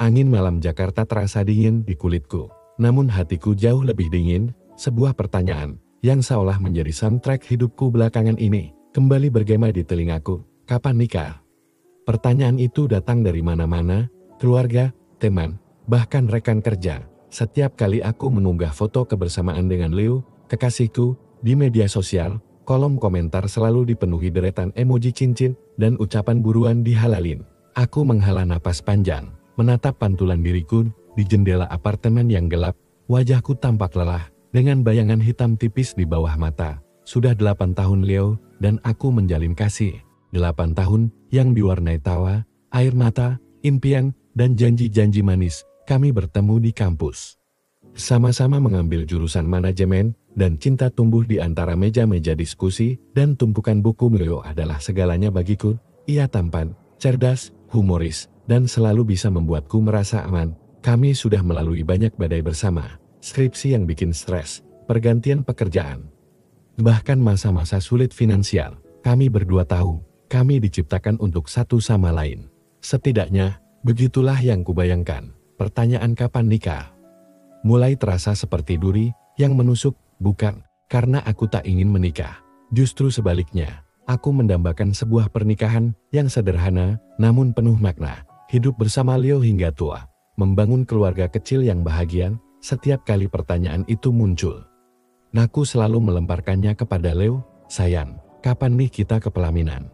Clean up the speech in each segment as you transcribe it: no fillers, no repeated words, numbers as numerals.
Angin malam Jakarta terasa dingin di kulitku. Namun hatiku jauh lebih dingin. Sebuah pertanyaan yang seolah menjadi soundtrack hidupku belakangan ini kembali bergema di telingaku. Kapan nikah? Pertanyaan itu datang dari mana-mana, keluarga, teman, bahkan rekan kerja. Setiap kali aku mengunggah foto kebersamaan dengan Leo, kekasihku, di media sosial, kolom komentar selalu dipenuhi deretan emoji cincin dan ucapan buruan dihalalin. Aku menghela napas panjang, menatap pantulan diriku di jendela apartemen yang gelap. Wajahku tampak lelah, dengan bayangan hitam tipis di bawah mata. Sudah 8 tahun Leo dan aku menjalin kasih. 8 tahun yang diwarnai tawa, air mata, impian, dan janji-janji manis. Kami bertemu di kampus. Sama-sama mengambil jurusan manajemen, dan cinta tumbuh di antara meja-meja diskusi dan tumpukan buku. Leo adalah segalanya bagiku. Ia tampan, cerdas, humoris, dan selalu bisa membuatku merasa aman. Kami sudah melalui banyak badai bersama, skripsi yang bikin stres, pergantian pekerjaan, bahkan masa-masa sulit finansial. Kami berdua tahu, kami diciptakan untuk satu sama lain. Setidaknya, begitulah yang kubayangkan. Pertanyaan kapan nikah mulai terasa seperti duri yang menusuk, bukan karena aku tak ingin menikah. Justru sebaliknya, aku mendambakan sebuah pernikahan yang sederhana, namun penuh makna. Hidup bersama Leo hingga tua. Membangun keluarga kecil yang bahagia. Setiap kali pertanyaan itu muncul, aku selalu melemparkannya kepada Leo. Sayang, kapan nih kita ke pelaminan?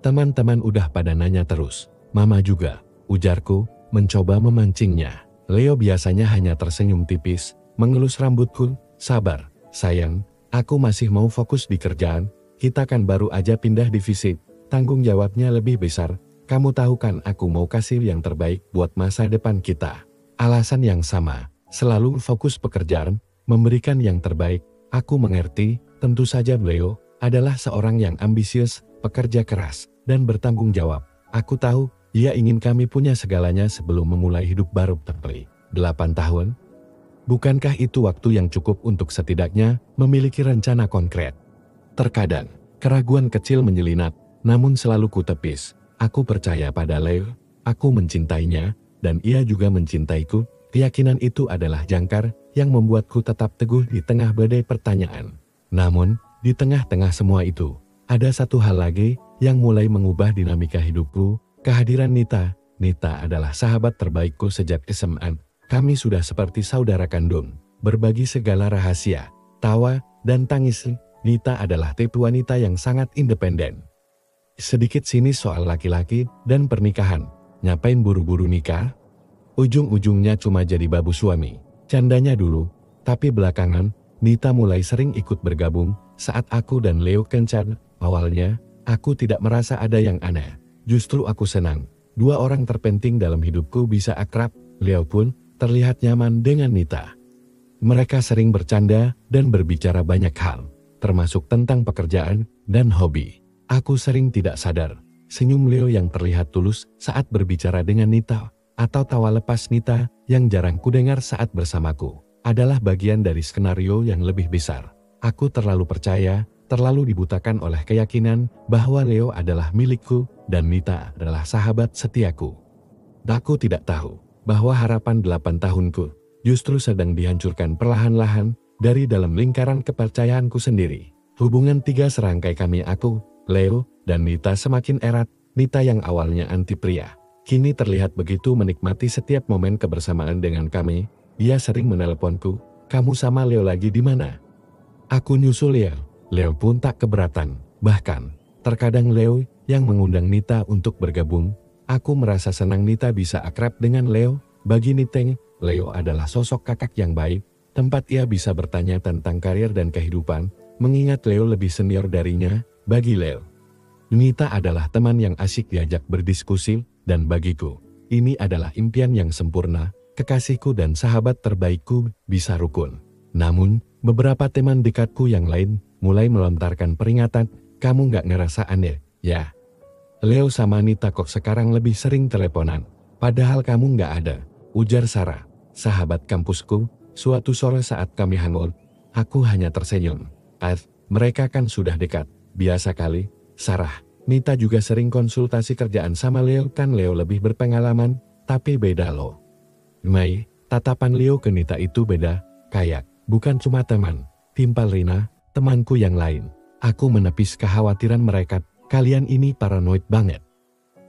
Teman-teman udah pada nanya terus. Mama juga, ujarku, mencoba memancingnya. Leo biasanya hanya tersenyum tipis, mengelus rambutku. Sabar, sayang, aku masih mau fokus di kerjaan. Kita kan baru aja pindah divisi, tanggung jawabnya lebih besar. Kamu tahu kan aku mau kasih yang terbaik buat masa depan kita. Alasan yang sama, selalu fokus pekerjaan, memberikan yang terbaik. Aku mengerti, tentu saja Leo adalah seorang yang ambisius, pekerja keras, dan bertanggung jawab. Aku tahu, ia ingin kami punya segalanya sebelum memulai hidup baru. Tapi 8 tahun? Bukankah itu waktu yang cukup untuk setidaknya memiliki rencana konkret? Terkadang, keraguan kecil menyelinap, namun selalu kutepis. Aku percaya pada Leo, aku mencintainya, dan ia juga mencintaiku. Keyakinan itu adalah jangkar yang membuatku tetap teguh di tengah badai pertanyaan. Namun, di tengah-tengah semua itu, ada satu hal lagi yang mulai mengubah dinamika hidupku, kehadiran Nita. Nita adalah sahabat terbaikku sejak SMA. Kami sudah seperti saudara kandung, berbagi segala rahasia, tawa, dan tangis. Nita adalah tipe wanita yang sangat independen. Sedikit sinis soal laki-laki dan pernikahan. Ngapain buru-buru nikah? Ujung-ujungnya cuma jadi babu suami. Candanya dulu, tapi belakangan, Nita mulai sering ikut bergabung saat aku dan Leo kencan. Awalnya, aku tidak merasa ada yang aneh. Justru aku senang. Dua orang terpenting dalam hidupku bisa akrab. Leo pun terlihat nyaman dengan Nita. Mereka sering bercanda dan berbicara banyak hal, termasuk tentang pekerjaan dan hobi. Aku sering tidak sadar, senyum Leo yang terlihat tulus saat berbicara dengan Nita, atau tawa lepas Nita yang jarang kudengar saat bersamaku, adalah bagian dari skenario yang lebih besar. Aku terlalu percaya, terlalu dibutakan oleh keyakinan bahwa Leo adalah milikku dan Nita adalah sahabat setiaku. Aku tidak tahu bahwa harapan 8 tahunku justru sedang dihancurkan perlahan-lahan dari dalam lingkaran kepercayaanku sendiri. Hubungan tiga serangkai kami, aku, Leo, dan Nita semakin erat. Nita yang awalnya anti pria, kini terlihat begitu menikmati setiap momen kebersamaan dengan kami. Dia sering menelponku, kamu sama Leo lagi di mana? Aku nyusul Leo. Leo pun tak keberatan. Bahkan, terkadang Leo yang mengundang Nita untuk bergabung. Aku merasa senang Nita bisa akrab dengan Leo. Bagi Nita, Leo adalah sosok kakak yang baik, tempat ia bisa bertanya tentang karir dan kehidupan, mengingat Leo lebih senior darinya. Bagi Leo, Nita adalah teman yang asik diajak berdiskusi, dan bagiku, ini adalah impian yang sempurna, kekasihku dan sahabat terbaikku bisa rukun. Namun, beberapa teman dekatku yang lain mulai melontarkan peringatan, kamu gak ngerasa aneh, ya? Leo sama Nita kok sekarang lebih sering teleponan, padahal kamu gak ada, ujar Sarah, sahabat kampusku. Suatu sore saat kami hangout, aku hanya tersenyum. Mereka kan sudah dekat. Biasa kali, Sarah. Nita juga sering konsultasi kerjaan sama Leo, kan Leo lebih berpengalaman, Tapi beda loh. Mei, tatapan Leo ke Nita itu beda, kayak, bukan cuma teman, timpal Rina, temanku yang lain. Aku menepis kekhawatiran mereka, kalian ini paranoid banget.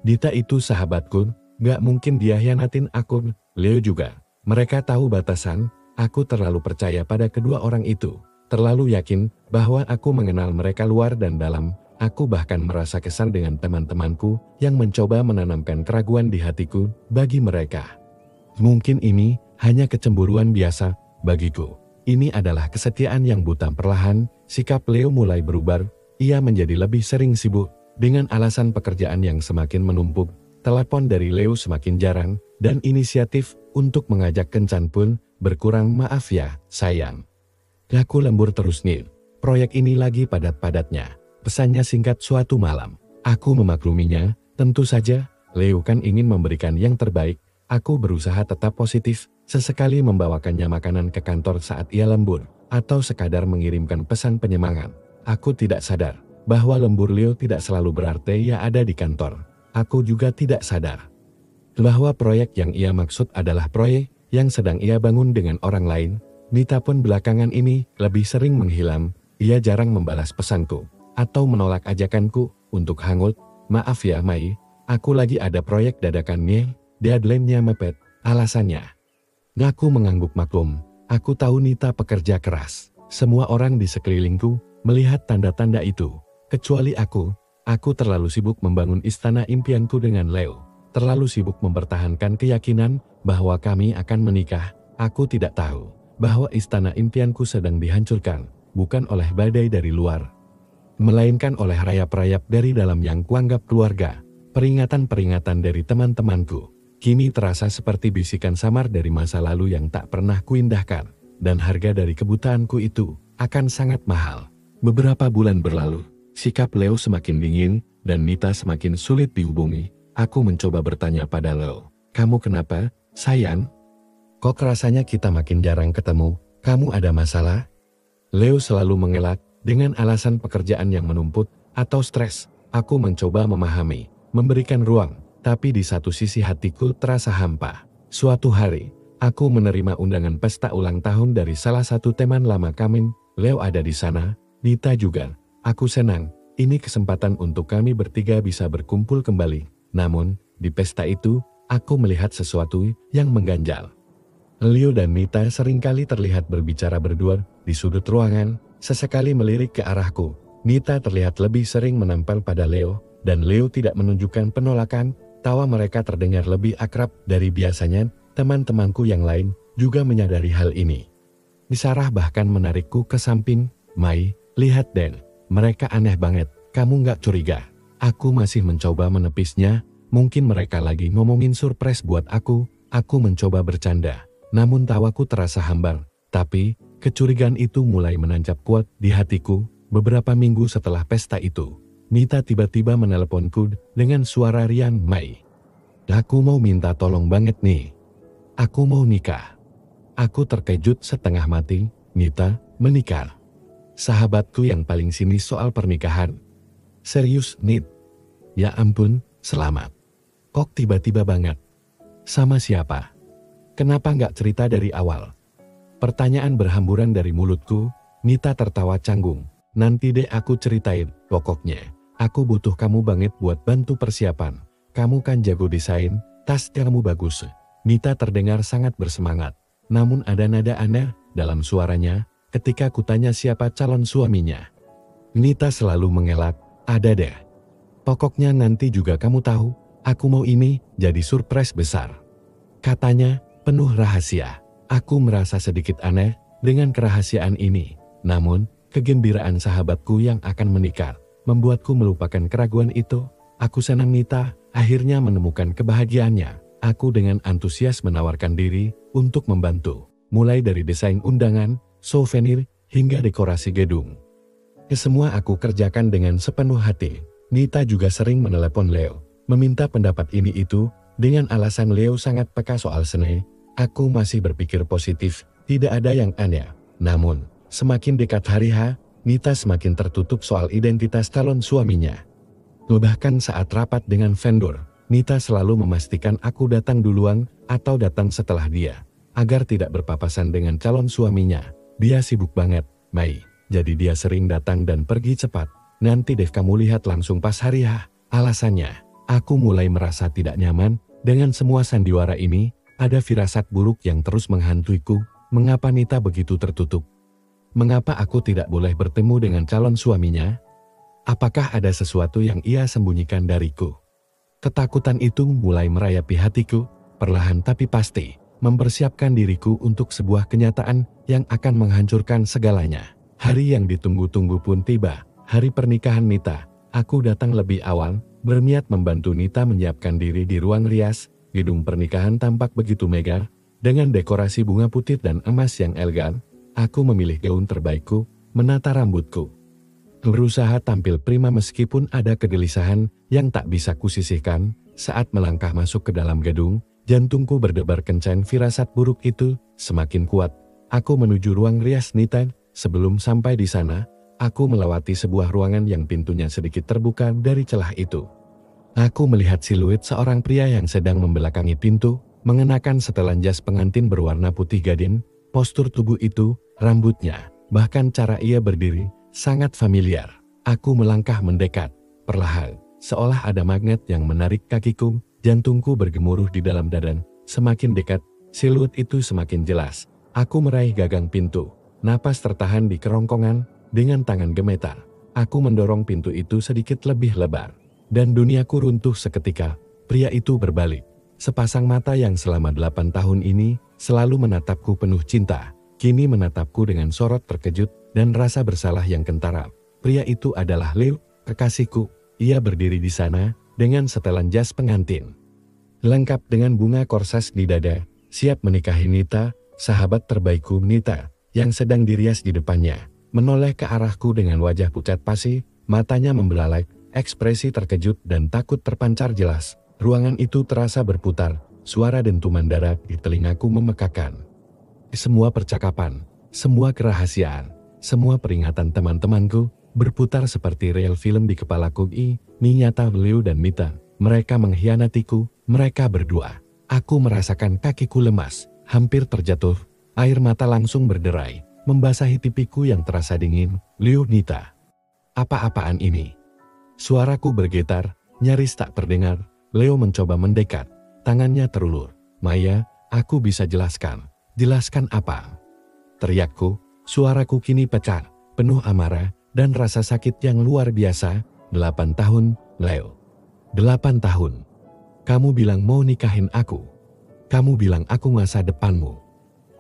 Dita itu sahabatku, gak mungkin dia hianatin aku, Leo juga. Mereka tahu batasan, aku terlalu percaya pada kedua orang itu. Terlalu yakin bahwa aku mengenal mereka luar dan dalam. Aku bahkan merasa kesal dengan teman-temanku yang mencoba menanamkan keraguan di hatiku bagi mereka. Mungkin ini hanya kecemburuan biasa bagiku. Ini adalah kesetiaan yang buta. Perlahan, sikap Leo mulai berubah. Ia menjadi lebih sering sibuk dengan alasan pekerjaan yang semakin menumpuk. Telepon dari Leo semakin jarang dan inisiatif untuk mengajak kencan pun berkurang. Maaf ya, sayang. Aku lembur terus nih. Proyek ini lagi padat-padatnya. Pesannya singkat suatu malam. Aku memakluminya, tentu saja, Leo kan ingin memberikan yang terbaik. Aku berusaha tetap positif, sesekali membawakannya makanan ke kantor saat ia lembur, atau sekadar mengirimkan pesan penyemangat. Aku tidak sadar bahwa lembur Leo tidak selalu berarti ia ada di kantor. Aku juga tidak sadar bahwa proyek yang ia maksud adalah proyek yang sedang ia bangun dengan orang lain. Nita pun belakangan ini lebih sering menghilang. Ia jarang membalas pesanku atau menolak ajakanku untuk hangout. Maaf ya Mai, aku lagi ada proyek dadakan nih, deadline-nya mepet, alasannya. Aku mengangguk maklum, aku tahu Nita pekerja keras. Semua orang di sekelilingku melihat tanda-tanda itu, kecuali aku terlalu sibuk membangun istana impianku dengan Leo, terlalu sibuk mempertahankan keyakinan bahwa kami akan menikah. Aku tidak tahu bahwa istana impianku sedang dihancurkan, bukan oleh badai dari luar, melainkan oleh rayap-rayap dari dalam yang kuanggap keluarga. Peringatan-peringatan dari teman-temanku kini terasa seperti bisikan samar dari masa lalu yang tak pernah kuindahkan, dan harga dari kebutaanku itu akan sangat mahal. Beberapa bulan berlalu, sikap Leo semakin dingin, dan Nita semakin sulit dihubungi. Aku mencoba bertanya pada Leo, "Kamu kenapa, sayang? Kok rasanya kita makin jarang ketemu? Kamu ada masalah?" Leo selalu mengelak dengan alasan pekerjaan yang menumpuk atau stres. Aku mencoba memahami, memberikan ruang, tapi di satu sisi hatiku terasa hampa. Suatu hari, aku menerima undangan pesta ulang tahun dari salah satu teman lama kami. Leo ada di sana, Nita juga. Aku senang, ini kesempatan untuk kami bertiga bisa berkumpul kembali. Namun, di pesta itu, aku melihat sesuatu yang mengganjal. Leo dan Nita seringkali terlihat berbicara berdua di sudut ruangan. Sesekali melirik ke arahku. Nita terlihat lebih sering menempel pada Leo, dan Leo tidak menunjukkan penolakan. Tawa mereka terdengar lebih akrab dari biasanya. Teman-temanku yang lain juga menyadari hal ini. Sarah bahkan menarikku ke samping. "Mai, lihat Den, mereka aneh banget, kamu nggak curiga?" Aku masih mencoba menepisnya. Mungkin mereka lagi ngomongin surprise buat aku. Aku mencoba bercanda, namun tawaku terasa hambar. Tapi, kecurigaan itu mulai menancap kuat di hatiku. Beberapa minggu setelah pesta itu, Nita tiba-tiba meneleponku dengan suara riang, "Mai, aku mau minta tolong banget nih. Aku mau nikah." Aku terkejut setengah mati. "Nita, menikah? Sahabatku yang paling sinis soal pernikahan. Serius, Nit? Ya ampun, selamat. Kok tiba-tiba banget? Sama siapa? Kenapa nggak cerita dari awal?" Pertanyaan berhamburan dari mulutku. Nita tertawa canggung. "Nanti deh aku ceritain, pokoknya aku butuh kamu banget buat bantu persiapan. Kamu kan jago desain, tas kamu bagus." Nita terdengar sangat bersemangat. Namun ada nada aneh dalam suaranya ketika kutanya siapa calon suaminya. Nita selalu mengelak, "Ada deh. Pokoknya nanti juga kamu tahu, aku mau ini jadi surprise besar," katanya penuh rahasia. Aku merasa sedikit aneh dengan kerahasiaan ini. Namun, kegembiraan sahabatku yang akan menikah membuatku melupakan keraguan itu. Aku senang Nita akhirnya menemukan kebahagiaannya. Aku dengan antusias menawarkan diri untuk membantu, mulai dari desain undangan, souvenir, hingga dekorasi gedung. Semua aku kerjakan dengan sepenuh hati. Nita juga sering menelepon Leo, meminta pendapat ini itu, dengan alasan Leo sangat peka soal seni. Aku masih berpikir positif, tidak ada yang aneh. Namun, semakin dekat hari H, Nita semakin tertutup soal identitas calon suaminya. Bahkan saat rapat dengan vendor, Nita selalu memastikan aku datang duluan atau datang setelah dia, agar tidak berpapasan dengan calon suaminya. Dia sibuk banget, Mai. Jadi dia sering datang dan pergi cepat. Nanti deh kamu lihat langsung pas hari H. Alasannya, aku mulai merasa tidak nyaman dengan semua sandiwara ini. Ada firasat buruk yang terus menghantuiku. Mengapa Nita begitu tertutup? Mengapa aku tidak boleh bertemu dengan calon suaminya? Apakah ada sesuatu yang ia sembunyikan dariku? Ketakutan itu mulai merayapi hatiku, perlahan tapi pasti, mempersiapkan diriku untuk sebuah kenyataan yang akan menghancurkan segalanya. Hari yang ditunggu-tunggu pun tiba, hari pernikahan Nita. Aku datang lebih awal, berniat membantu Nita menyiapkan diri di ruang rias. Gedung pernikahan tampak begitu megah, dengan dekorasi bunga putih dan emas yang elegan. Aku memilih gaun terbaikku, menata rambutku. Berusaha tampil prima meskipun ada kegelisahan yang tak bisa kusisihkan. Saat melangkah masuk ke dalam gedung, jantungku berdebar kencang. Firasat buruk itu semakin kuat. Aku menuju ruang rias Nita. Sebelum sampai di sana, aku melewati sebuah ruangan yang pintunya sedikit terbuka. Dari celah itu, aku melihat siluet seorang pria yang sedang membelakangi pintu, mengenakan setelan jas pengantin berwarna putih gading. Postur tubuh itu, rambutnya, bahkan cara ia berdiri, sangat familiar. Aku melangkah mendekat, perlahan, seolah ada magnet yang menarik kakiku. Jantungku bergemuruh di dalam dada. Semakin dekat, siluet itu semakin jelas. Aku meraih gagang pintu, napas tertahan di kerongkongan. Dengan tangan gemetar, aku mendorong pintu itu sedikit lebih lebar, dan duniaku runtuh seketika. Pria itu berbalik. Sepasang mata yang selama 8 tahun ini selalu menatapku penuh cinta, kini menatapku dengan sorot terkejut dan rasa bersalah yang kentara. Pria itu adalah Leo, kekasihku. Ia berdiri di sana dengan setelan jas pengantin, lengkap dengan bunga korsas di dada, siap menikahi Nita, sahabat terbaikku. Nita, yang sedang dirias di depannya, menoleh ke arahku dengan wajah pucat pasi, matanya membelalak, ekspresi terkejut dan takut terpancar jelas. Ruangan itu terasa berputar, suara dentuman darah di telingaku memekakan. Semua percakapan, semua kerahasiaan, semua peringatan teman-temanku, berputar seperti reel film di kepalaku. Ini nyata. Leo dan Nita, mereka mengkhianatiku, mereka berdua. Aku merasakan kakiku lemas, hampir terjatuh, air mata langsung berderai, membasahi pipiku yang terasa dingin. Leo, Nita, apa-apaan ini? Suaraku bergetar, nyaris tak terdengar. Leo mencoba mendekat, tangannya terulur. Maya, aku bisa jelaskan. Jelaskan apa? Teriakku, suaraku kini pecah, penuh amarah dan rasa sakit yang luar biasa. 8 tahun, Leo. 8 tahun. Kamu bilang mau nikahin aku. Kamu bilang aku masa depanmu.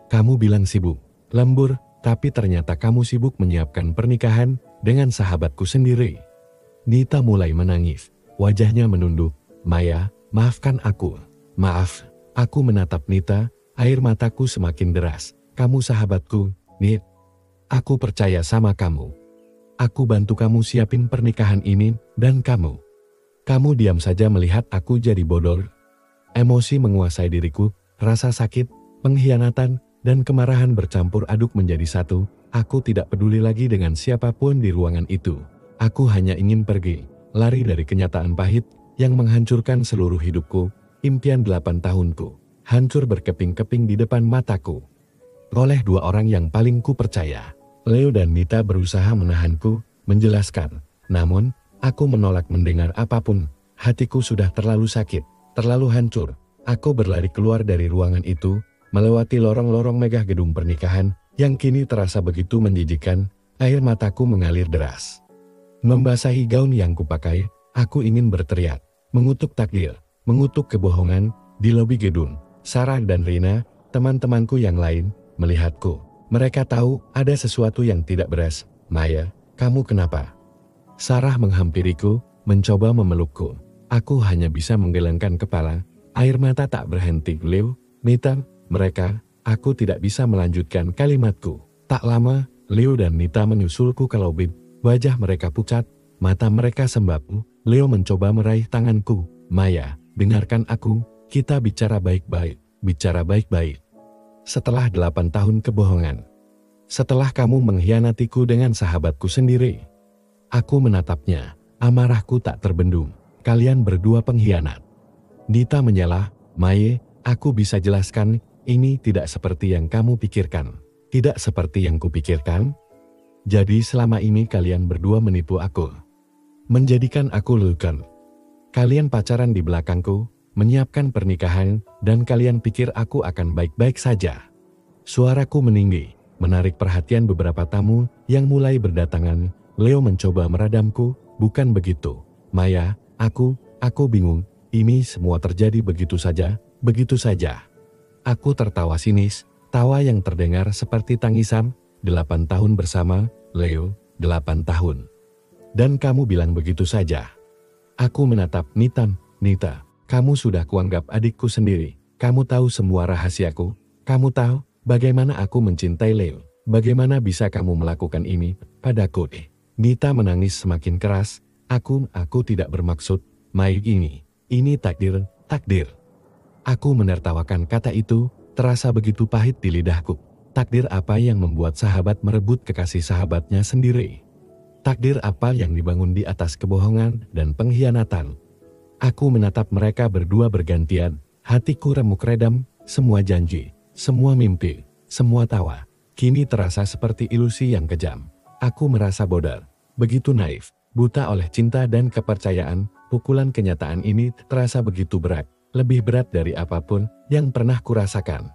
Kamu bilang sibuk, lembur, tapi ternyata kamu sibuk menyiapkan pernikahan dengan sahabatku sendiri. Nita mulai menangis, wajahnya menunduk. Maya, maafkan aku. Maaf, aku menatap Nita, air mataku semakin deras. Kamu sahabatku, Nit. Aku percaya sama kamu. Aku bantu kamu siapin pernikahan ini, dan kamu diam saja melihat aku jadi bodoh. Emosi menguasai diriku, rasa sakit, pengkhianatan, dan kemarahan bercampur aduk menjadi satu. Aku tidak peduli lagi dengan siapapun di ruangan itu. Aku hanya ingin pergi, lari dari kenyataan pahit yang menghancurkan seluruh hidupku. Impian 8 tahunku hancur berkeping-keping di depan mataku oleh 2 orang yang paling ku percaya. Leo dan Nita berusaha menahanku, menjelaskan. Namun, aku menolak mendengar apapun. Hatiku sudah terlalu sakit, terlalu hancur. Aku berlari keluar dari ruangan itu, melewati lorong-lorong megah gedung pernikahan yang kini terasa begitu menjijikkan. Air mataku mengalir deras, membasahi gaun yang kupakai. Aku ingin berteriak, mengutuk takdir, mengutuk kebohongan. Di lobi gedung, Sarah dan Rina, teman-temanku yang lain, melihatku. Mereka tahu ada sesuatu yang tidak beres. Maya, kamu kenapa? Sarah menghampiriku, mencoba memelukku. Aku hanya bisa menggelengkan kepala, air mata tak berhenti. Leo, Nita, mereka, aku tidak bisa melanjutkan kalimatku. Tak lama, Leo dan Nita menyusulku ke lobi. Wajah mereka pucat, mata mereka sembab. Leo mencoba meraih tanganku. Maya, dengarkan aku, kita bicara baik-baik, bicara baik-baik. Setelah 8 tahun kebohongan, setelah kamu mengkhianatiku dengan sahabatku sendiri, aku menatapnya, amarahku tak terbendung. Kalian berdua pengkhianat. Nita menyela, Mae, aku bisa jelaskan, ini tidak seperti yang kamu pikirkan. Tidak seperti yang kupikirkan? Jadi selama ini kalian berdua menipu aku. Menjadikan aku lulukan. Kalian pacaran di belakangku, menyiapkan pernikahan, dan kalian pikir aku akan baik-baik saja. Suaraku meninggi, menarik perhatian beberapa tamu yang mulai berdatangan. Leo mencoba meredamku, bukan begitu. Maya, aku bingung, ini semua terjadi begitu saja, begitu saja. Aku tertawa sinis, tawa yang terdengar seperti tangisan. 8 tahun bersama, Leo, 8 tahun. Dan kamu bilang begitu saja. Aku menatap Nita, kamu sudah kuanggap adikku sendiri. Kamu tahu semua rahasiaku. Kamu tahu bagaimana aku mencintai Leo. Bagaimana bisa kamu melakukan ini padaku? Nita menangis semakin keras. Aku tidak bermaksud, Mai, ini takdir. Aku menertawakan kata itu, terasa begitu pahit di lidahku. Takdir apa yang membuat sahabat merebut kekasih sahabatnya sendiri? Takdir apa yang dibangun di atas kebohongan dan pengkhianatan? Aku menatap mereka berdua bergantian, hatiku remuk redam, semua janji, semua mimpi, semua tawa. Kini terasa seperti ilusi yang kejam. Aku merasa bodoh, begitu naif, buta oleh cinta dan kepercayaan. Pukulan kenyataan ini terasa begitu berat, lebih berat dari apapun yang pernah kurasakan.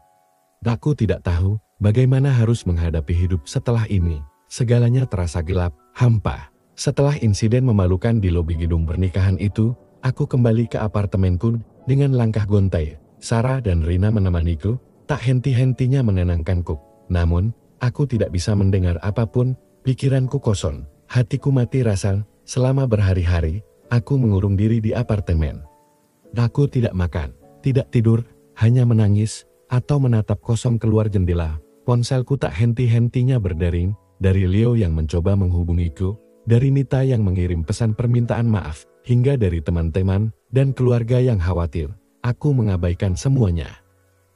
Aku tidak tahu bagaimana harus menghadapi hidup setelah ini. Segalanya terasa gelap, hampa. Setelah insiden memalukan di lobi gedung pernikahan itu, aku kembali ke apartemenku dengan langkah gontai. Sarah dan Rina menemaniku, tak henti-hentinya menenangkanku. Namun, aku tidak bisa mendengar apapun, pikiranku kosong, hatiku mati rasa. Selama berhari-hari, aku mengurung diri di apartemen. Aku tidak makan, tidak tidur, hanya menangis, atau menatap kosong keluar jendela. Ponselku tak henti-hentinya berdering. Dari Leo yang mencoba menghubungiku, dari Nita yang mengirim pesan permintaan maaf, hingga dari teman-teman dan keluarga yang khawatir. Aku mengabaikan semuanya.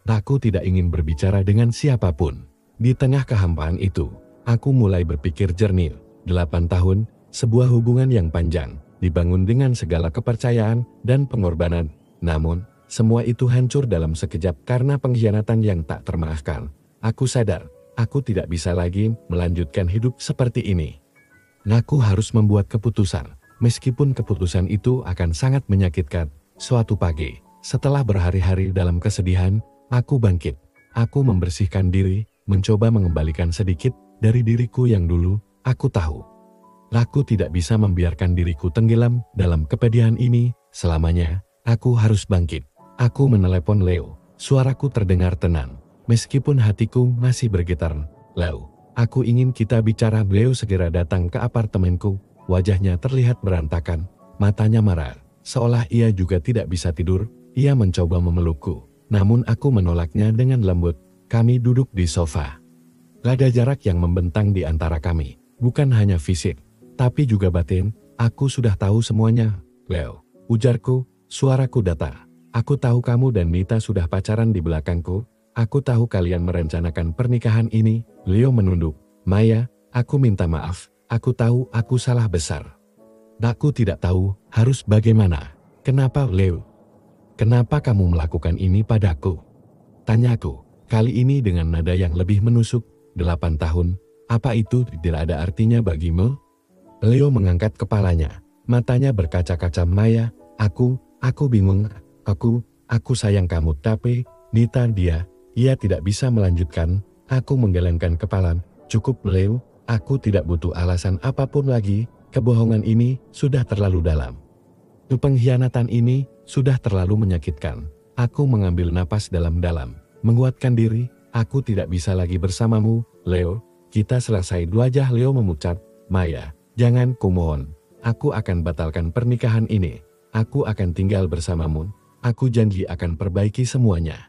Aku tidak ingin berbicara dengan siapapun. Di tengah kehampaan itu, aku mulai berpikir jernih. 8 tahun, sebuah hubungan yang panjang, dibangun dengan segala kepercayaan dan pengorbanan. Namun, semua itu hancur dalam sekejap karena pengkhianatan yang tak termaafkan. Aku sadar, aku tidak bisa lagi melanjutkan hidup seperti ini. Aku harus membuat keputusan, meskipun keputusan itu akan sangat menyakitkan. Suatu pagi, setelah berhari-hari dalam kesedihan, aku bangkit. Aku membersihkan diri, mencoba mengembalikan sedikit dari diriku yang dulu. Aku tahu, aku tidak bisa membiarkan diriku tenggelam dalam kepedihan ini selamanya. Aku harus bangkit. Aku menelepon Leo. Suaraku terdengar tenang. Meskipun hatiku masih bergetar. Leo, aku ingin kita bicara. Leo segera datang ke apartemenku. Wajahnya terlihat berantakan. Matanya marah. Seolah ia juga tidak bisa tidur. Ia mencoba memelukku. Namun aku menolaknya dengan lembut. Kami duduk di sofa. Ada jarak yang membentang di antara kami. Bukan hanya fisik, tapi juga batin. Aku sudah tahu semuanya. Leo, ujarku, suaraku datar. Aku tahu kamu dan Nita sudah pacaran di belakangku. Aku tahu kalian merencanakan pernikahan ini. Leo menunduk. Maya, aku minta maaf. Aku tahu aku salah besar. Aku tidak tahu harus bagaimana. Kenapa Leo? Kenapa kamu melakukan ini padaku? Tanyaku, kali ini dengan nada yang lebih menusuk. 8 tahun, apa itu tidak ada artinya bagimu? Leo mengangkat kepalanya. Matanya berkaca-kaca. Maya, aku bingung. Aku sayang kamu, tapi Nita ia tidak bisa melanjutkan. Aku menggelengkan kepala. Cukup Leo, aku tidak butuh alasan apapun lagi. Kebohongan ini sudah terlalu dalam. Pengkhianatan ini sudah terlalu menyakitkan. Aku mengambil napas dalam-dalam, menguatkan diri. Aku tidak bisa lagi bersamamu, Leo. Kita selesai. Wajah Leo memucat. Maya, jangan, kumohon. Aku akan batalkan pernikahan ini. Aku akan tinggal bersamamu. Aku janji akan perbaiki semuanya.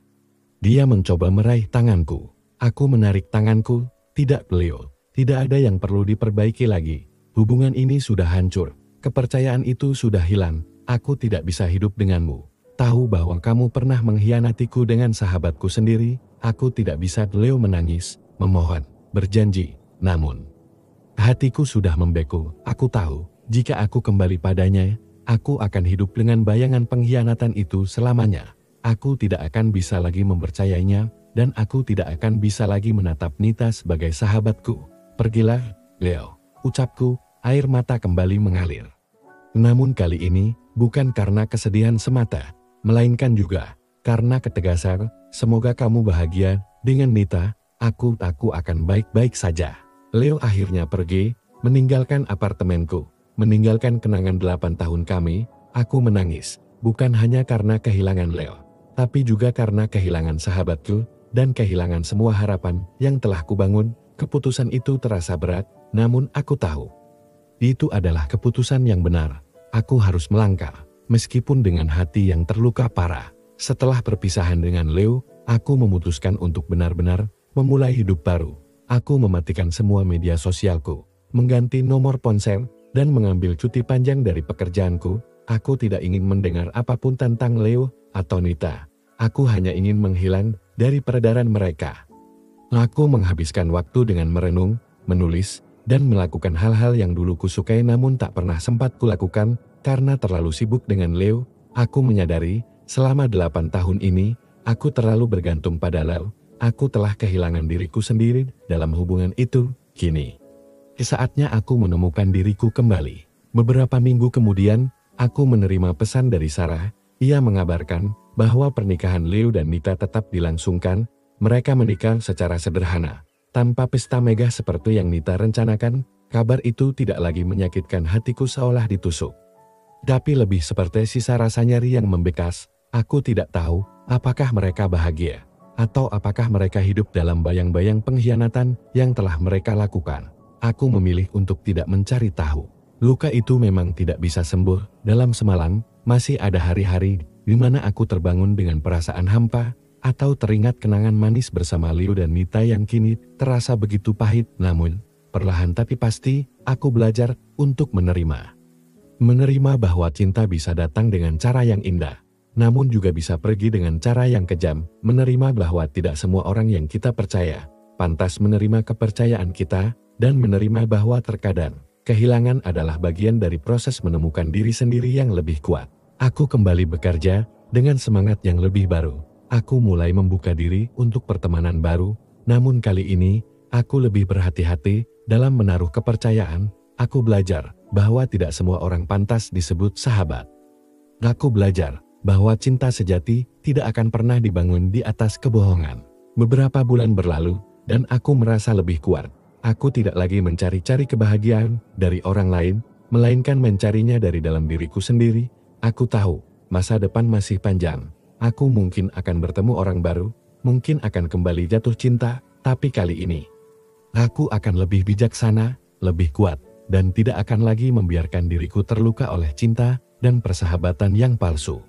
Dia mencoba meraih tanganku. Aku menarik tanganku. Tidak Leo, tidak ada yang perlu diperbaiki lagi. Hubungan ini sudah hancur. Kepercayaan itu sudah hilang. Aku tidak bisa hidup denganmu. Tahu bahwa kamu pernah mengkhianatiku dengan sahabatku sendiri. Aku tidak bisa. Leo menangis, memohon, berjanji. Namun, hatiku sudah membeku. Aku tahu, jika aku kembali padanya, aku akan hidup dengan bayangan pengkhianatan itu selamanya. Aku tidak akan bisa lagi mempercayainya, dan aku tidak akan bisa lagi menatap Nita sebagai sahabatku. Pergilah, Leo, ucapku, air mata kembali mengalir. Namun kali ini, bukan karena kesedihan semata, melainkan juga karena ketegasan. Semoga kamu bahagia dengan Nita, aku akan baik-baik saja. Leo akhirnya pergi, meninggalkan apartemenku, meninggalkan kenangan 8 tahun kami. Aku menangis, bukan hanya karena kehilangan Leo, tapi juga karena kehilangan sahabatku, dan kehilangan semua harapan yang telah kubangun. Keputusan itu terasa berat, namun aku tahu itu adalah keputusan yang benar. Aku harus melangkah, meskipun dengan hati yang terluka parah. Setelah perpisahan dengan Leo, aku memutuskan untuk benar-benar memulai hidup baru. Aku mematikan semua media sosialku, mengganti nomor ponsel, dan mengambil cuti panjang dari pekerjaanku. Aku tidak ingin mendengar apapun tentang Leo atau Nita. Aku hanya ingin menghilang dari peredaran mereka. Aku menghabiskan waktu dengan merenung, menulis, dan melakukan hal-hal yang dulu kusukai namun tak pernah sempat kulakukan karena terlalu sibuk dengan Leo. Aku menyadari, selama 8 tahun ini, aku terlalu bergantung pada Leo. Aku telah kehilangan diriku sendiri dalam hubungan itu. Kini, saatnya aku menemukan diriku kembali. Beberapa minggu kemudian, aku menerima pesan dari Sarah. Ia mengabarkan bahwa pernikahan Leo dan Nita tetap dilangsungkan. Mereka menikah secara sederhana, tanpa pesta megah seperti yang Nita rencanakan. Kabar itu tidak lagi menyakitkan hatiku seolah ditusuk, tapi lebih seperti sisa rasa nyeri yang membekas. Aku tidak tahu apakah mereka bahagia, atau apakah mereka hidup dalam bayang-bayang pengkhianatan yang telah mereka lakukan. Aku memilih untuk tidak mencari tahu. Luka itu memang tidak bisa sembuh dalam semalam. Masih ada hari-hari di mana aku terbangun dengan perasaan hampa, atau teringat kenangan manis bersama Leo dan Nita yang kini terasa begitu pahit. Namun, perlahan tapi pasti, aku belajar untuk menerima. Menerima bahwa cinta bisa datang dengan cara yang indah, namun juga bisa pergi dengan cara yang kejam. Menerima bahwa tidak semua orang yang kita percaya pantas menerima kepercayaan kita, dan menerima bahwa terkadang kehilangan adalah bagian dari proses menemukan diri sendiri yang lebih kuat. Aku kembali bekerja dengan semangat yang lebih baru. Aku mulai membuka diri untuk pertemanan baru, namun kali ini aku lebih berhati-hati dalam menaruh kepercayaan. Aku belajar bahwa tidak semua orang pantas disebut sahabat. Aku belajar bahwa cinta sejati tidak akan pernah dibangun di atas kebohongan. Beberapa bulan berlalu, dan aku merasa lebih kuat. Aku tidak lagi mencari-cari kebahagiaan dari orang lain, melainkan mencarinya dari dalam diriku sendiri. Aku tahu masa depan masih panjang. Aku mungkin akan bertemu orang baru, mungkin akan kembali jatuh cinta, tapi kali ini aku akan lebih bijaksana, lebih kuat, dan tidak akan lagi membiarkan diriku terluka oleh cinta dan persahabatan yang palsu.